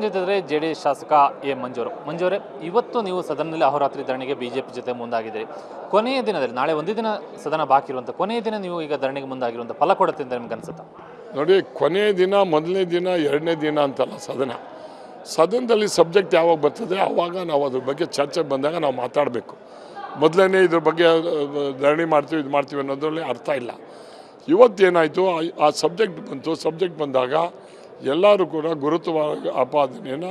ನಮ್ಮ ಜೊತೆ ಜೆಡಿಎಸ್ ಶಾಸಕ ಎ ಮಂಜೂರೇ ಇವತ್ತು ನೀವು ಸದನದಲ್ಲಿ ಅಹೋರಾತ್ರಿ ಧರಣಿಗೆ ಬಿಜೆಪಿ ಜೊತೆ ಮುಂದಾಗಿದ್ದೀರಿ. ಕೊನೆಯ ದಿನದಲ್ಲಿ ನಾಳೆ ಒಂದೇ ದಿನ ಸದನ ಬಾಕಿ ಇರುವಂಥ ಕೊನೆಯ ದಿನ ನೀವು ಈಗ ಧರಣಿಗೆ ಮುಂದಾಗಿರುವಂಥ ಫಲ ಕೊಡುತ್ತೆ ಅಂತ ನಿಮ್ಗೆ ಅನ್ಸುತ್ತಾ? ನೋಡಿ, ಕೊನೆಯ ದಿನ, ಮೊದಲನೇ ದಿನ, ಎರಡನೇ ದಿನ ಅಂತಲ್ಲ ಸದನದಲ್ಲಿ ಸಬ್ಜೆಕ್ಟ್ ಯಾವಾಗ ಬರ್ತದೆ ಆವಾಗ ನಾವು ಅದ್ರ ಬಗ್ಗೆ ಚರ್ಚೆ ಬಂದಾಗ ನಾವು ಮಾತಾಡಬೇಕು. ಮೊದಲನೇ ಇದ್ರ ಬಗ್ಗೆ ಧರಣಿ ಮಾಡ್ತೀವಿ ಅನ್ನೋದ್ರಲ್ಲಿ ಅರ್ಥ ಇಲ್ಲ. ಇವತ್ತೇನಾಯಿತು, ಆ ಸಬ್ಜೆಕ್ಟ್ ಬಂತು. ಸಬ್ಜೆಕ್ಟ್ ಬಂದಾಗ ಎಲ್ಲರೂ ಕೂಡ ಗುರುತ್ವ ಆಪಾದನೆಯನ್ನು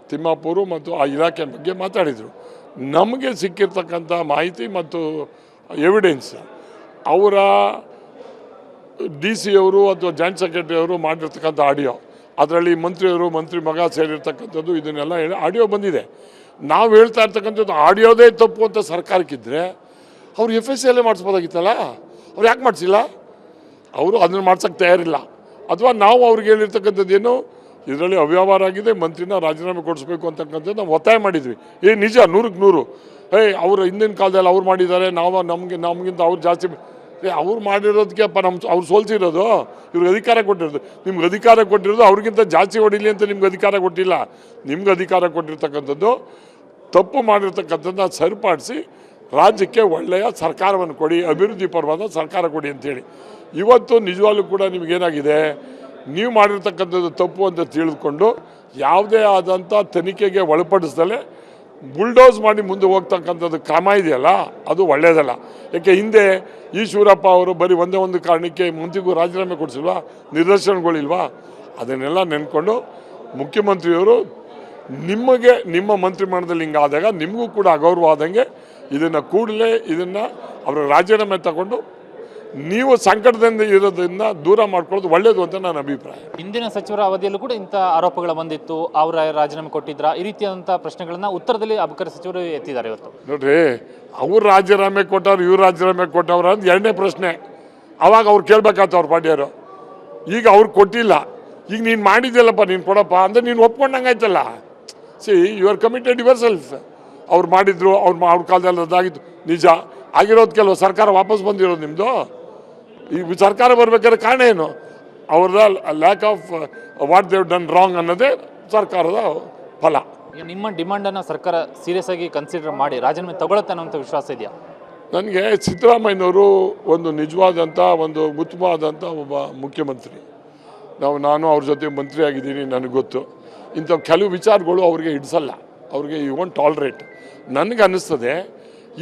ತಿಮ್ಮಾಪುರು ಮತ್ತು ಆ ಇಲಾಖೆ ಬಗ್ಗೆ ಮಾತಾಡಿದರು. ನಮಗೆ ಸಿಕ್ಕಿರ್ತಕ್ಕಂಥ ಮಾಹಿತಿ ಮತ್ತು ಎವಿಡೆನ್ಸ್ ಅವರ DC ಅವರು ಅಥವಾ ಜಾಯಿಂಟ್ ಸೆಕ್ರೆಟರಿ ಅವರು ಮಾಡಿರ್ತಕ್ಕಂಥ ಆಡಿಯೋ, ಅದರಲ್ಲಿ ಮಂತ್ರಿ ಮಗ ಸೇರಿರ್ತಕ್ಕಂಥದ್ದು, ಇದನ್ನೆಲ್ಲ ಹೇಳಿ ಆಡಿಯೋ ಬಂದಿದೆ. ನಾವು ಹೇಳ್ತಾ ಇರ್ತಕ್ಕಂಥದ್ದು ಆಡಿಯೋದೇ ತಪ್ಪು ಅಂತ ಸರ್ಕಾರಕ್ಕಿದ್ದರೆ ಅವ್ರು FSCಲ್ಲೇ ಮಾಡಿಸ್ಬೋದಾಗಿತ್ತಲ್ಲ. ಅವ್ರು ಯಾಕೆ ಮಾಡಿಸಿಲ್ಲ? ಅವರು ಅದನ್ನು ಮಾಡ್ಸೋಕ್ಕೆ ತಯಾರಿಲ್ಲ. ಅಥವಾ ನಾವು ಅವ್ರಿಗೆ ಹೇಳಿರ್ತಕ್ಕಂಥದ್ದೇನು, ಇದರಲ್ಲಿ ಅವ್ಯವಹಾರ ಆಗಿದೆ, ಮಂತ್ರಿನ ರಾಜೀನಾಮೆ ಕೊಡಿಸ್ಬೇಕು ಅಂತಕ್ಕಂಥದ್ದು ನಾವು ಒತ್ತಾಯ ಮಾಡಿದ್ವಿ. ನಿಜ 100ಕ್ಕೆ 100. ಅವರು ಹಿಂದಿನ ಕಾಲದಲ್ಲಿ ಅವ್ರು ಮಾಡಿದ್ದಾರೆ, ನಮಗಿಂತ ಅವ್ರು ಜಾಸ್ತಿ. ಅವ್ರು ಮಾಡಿರೋದಕ್ಕೆ ಅವ್ರು ಸೋಲ್ಸಿರೋದು, ಇವ್ರಿಗೆ ಅಧಿಕಾರ ಕೊಟ್ಟಿರೋದು. ನಿಮ್ಗೆ ಅಧಿಕಾರ ಕೊಟ್ಟಿರೋದು ಅವ್ರಿಗಿಂತ ಜಾಸ್ತಿ ಹೊಡಿಲಿ ಅಂತ ನಿಮ್ಗೆ ಅಧಿಕಾರ ಕೊಟ್ಟಿಲ್ಲ. ನಿಮ್ಗೆ ಅಧಿಕಾರ ಕೊಟ್ಟಿರ್ತಕ್ಕಂಥದ್ದು ತಪ್ಪು ಮಾಡಿರ್ತಕ್ಕಂಥದ್ದನ್ನ ಸರಿಪಡಿಸಿ ರಾಜ್ಯಕ್ಕೆ ಒಳ್ಳೆಯ ಸರ್ಕಾರವನ್ನು ಕೊಡಿ, ಅಭಿವೃದ್ಧಿ ಪರವಾದ ಸರ್ಕಾರ ಕೊಡಿ ಅಂತೇಳಿ. ಇವತ್ತು ನಿಜವಾಗ್ಲೂ ಕೂಡ ನಿಮಗೇನಾಗಿದೆ, ನೀವು ಮಾಡಿರ್ತಕ್ಕಂಥದ್ದು ತಪ್ಪು ಅಂತ ತಿಳಿದುಕೊಂಡು ಯಾವುದೇ ಆದಂಥ ತನಿಖೆಗೆ ಒಳಪಡಿಸ್ದಲೇ ಬುಲ್ಡೋಸ್ ಮಾಡಿ ಮುಂದೆ ಹೋಗ್ತಕ್ಕಂಥದ್ದು ಕ್ರಮ ಇದೆಯಲ್ಲ, ಅದು ಒಳ್ಳೆಯದಲ್ಲ. ಯಾಕೆ ಹಿಂದೆ ಈಶ್ವರಪ್ಪ ಅವರು ಬರೀ ಒಂದೇ ಒಂದು ಕಾರಣಕ್ಕೆ ಮಂತ್ರಿಗೂ ರಾಜೀನಾಮೆ ಕೊಡಿಸಿಲ್ವಾ, ನಿದರ್ಶನಗಳಿಲ್ವಾ? ಅದನ್ನೆಲ್ಲ ನೆನ್ಕೊಂಡು ಮುಖ್ಯಮಂತ್ರಿಯವರು ನಿಮಗೆ ನಿಮ್ಮ ಮಂತ್ರಿಮಂಡಲದಲ್ಲಿ ಹಿಂಗಾದಾಗ ನಿಮಗೂ ಕೂಡ ಅಗೌರವ ಆದಂಗೆ ಕೂಡಲೇ ಅವರ ರಾಜೀನಾಮೆ ತಗೊಂಡು ನೀವು ಸಂಕಟದಿಂದ ಇರೋದ್ರಿಂದ ದೂರ ಮಾಡ್ಕೊಳ್ಳೋದು ಒಳ್ಳೆಯದು ಅಂತ ನನ್ನ ಅಭಿಪ್ರಾಯ. ಹಿಂದಿನ ಸಚಿವರ ಅವಧಿಯಲ್ಲೂ ಕೂಡ ಇಂಥ ಆರೋಪಗಳು ಬಂದಿತ್ತು, ಅವರ ರಾಜೀನಾಮೆ ಕೊಟ್ಟಿದ್ರ, ಈ ರೀತಿಯಾದಂಥ ಪ್ರಶ್ನೆಗಳನ್ನ ಉತ್ತರದಲ್ಲಿ ಅಬಕಾರಿ ಸಚಿವರು ಎತ್ತಿದ್ದಾರೆ. ಇವತ್ತು ನೋಡ್ರಿ, ಅವ್ರು ರಾಜೀನಾಮೆ ಕೊಟ್ಟವ್ರು, ಇವ್ರು ರಾಜೀನಾಮೆ ಕೊಟ್ಟವ್ರು ಅಂತ ಎರಡನೇ ಪ್ರಶ್ನೆ. ಅವಾಗ ಅವ್ರು ಕೇಳ್ಬೇಕಾಯ್ತು ಅವ್ರ ಪಾರ್ಟಿಯವರು. ಈಗ ಅವ್ರು ಕೊಟ್ಟಿಲ್ಲ. ಈಗ ನೀನು ಮಾಡಿದ್ಯಲ್ಲಪ್ಪ, ನೀನು ಕೊಡಪ್ಪ ಅಂದರೆ ನೀನು ಒಪ್ಕೊಂಡಂಗಾಯ್ತಲ್ಲ. You are committed yourself. ಅವ್ರು ಮಾಡಿದ್ರು, ಅವ್ರ ಕಾಲದಲ್ಲಿ ಅದಾಗಿತ್ತು ನಿಜ. ಆಗಿರೋದು ಕೆಲವು ಸರ್ಕಾರ ವಾಪಸ್ ಬಂದಿರೋದು ನಿಮ್ಮದು. ಈ ಸರ್ಕಾರ ಬರಬೇಕಾದ್ರೆ ಕಾರಣ ಏನು? ಅವ್ರದ lack of what they've done wrong ಅನ್ನೋದೇ ಸರ್ಕಾರದ ಫಲ. ಈಗ ನಿಮ್ಮ ಡಿಮಾಂಡನ್ನು ಸರ್ಕಾರ ಸೀರಿಯಸ್ ಆಗಿ ಕನ್ಸಿಡರ್ ಮಾಡಿ ರಾಜೀನಾಮೆ ತಗೊಳುತ್ತೆ ಅನ್ನೋಂಥ ವಿಶ್ವಾಸ ಇದೆಯಾ? ನನಗೆ ಸಿದ್ದರಾಮಯ್ಯನವರು ಒಂದು ನಿಜವಾದಂಥ, ಒಂದು ಉತ್ತಮವಾದಂಥ ಒಬ್ಬ ಮುಖ್ಯಮಂತ್ರಿ. ನಾನು ಅವ್ರ ಜೊತೆ ಮಂತ್ರಿ ಆಗಿದ್ದೀನಿ, ನನಗೆ ಗೊತ್ತು. ಇಂಥ ಕೆಲವು ವಿಚಾರಗಳು ಅವ್ರಿಗೆ ಹಿಡಿಸಲ್ಲ, ಅವ್ರಿಗೆ ಯು ವೋಂಟ್ ಟಾಲರೇಟ್. ನನಗೆ ಅನ್ನಿಸ್ತದೆ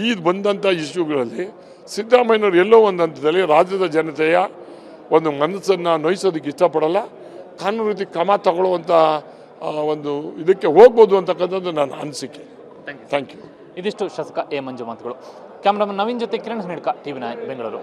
ಈ ಬಂದಂಥ ಇಶ್ಯೂಗಳಲ್ಲಿ ಸಿದ್ದರಾಮಯ್ಯನವರು ಎಲ್ಲೋ ಒಂದು ಹಂತದಲ್ಲಿ ರಾಜ್ಯದ ಜನತೆಯ ಒಂದು ಮನಸ್ಸನ್ನು ನೋಯಿಸೋದಕ್ಕೆ ಇಷ್ಟಪಡಲ್ಲ. ಕಾನೂನು ರೀತಿ ಕ್ರಮ ತಗೊಳ್ಳುವಂಥ ಒಂದು ಇದಕ್ಕೆ ಹೋಗ್ಬೋದು ಅಂತಕ್ಕಂಥದ್ದು ನನ್ನ ಅನಿಸಿಕೆ. Thank you. ಇದಿಷ್ಟು ಶಾಸಕ ಎ ಮಂಜು ಮಾತುಗಳು. ಕ್ಯಾಮ್ರಾಮನ್ ನವೀನ್ ಜೊತೆ ಕಿರಣ್ ಹನಿಡ್ಕ, TV9 ಬೆಂಗಳೂರು.